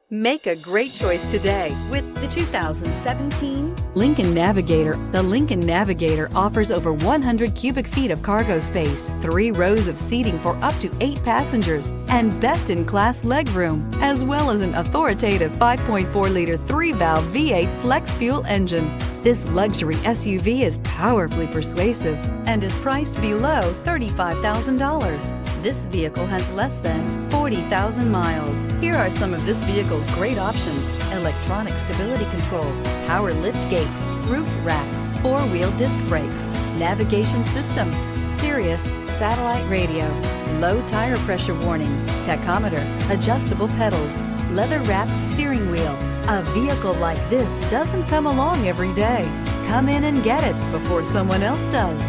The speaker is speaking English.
Make a great choice today with the 2017 Lincoln Navigator. The Lincoln Navigator offers over 100 cubic feet of cargo space, 3 rows of seating for up to 8 passengers, and best-in-class legroom, as well as an authoritative 5.4-liter 3-valve V8 flex-fuel engine. This luxury SUV is powerfully persuasive and is priced below $35,000. This vehicle has less than 40,000 miles. Here are some of this vehicle's great options: electronic stability control, power liftgate, roof rack, 4-wheel disc brakes, navigation system, Sirius satellite radio, low tire pressure warning, tachometer, adjustable pedals, leather-wrapped steering wheel. A vehicle like this doesn't come along every day. Come in and get it before someone else does.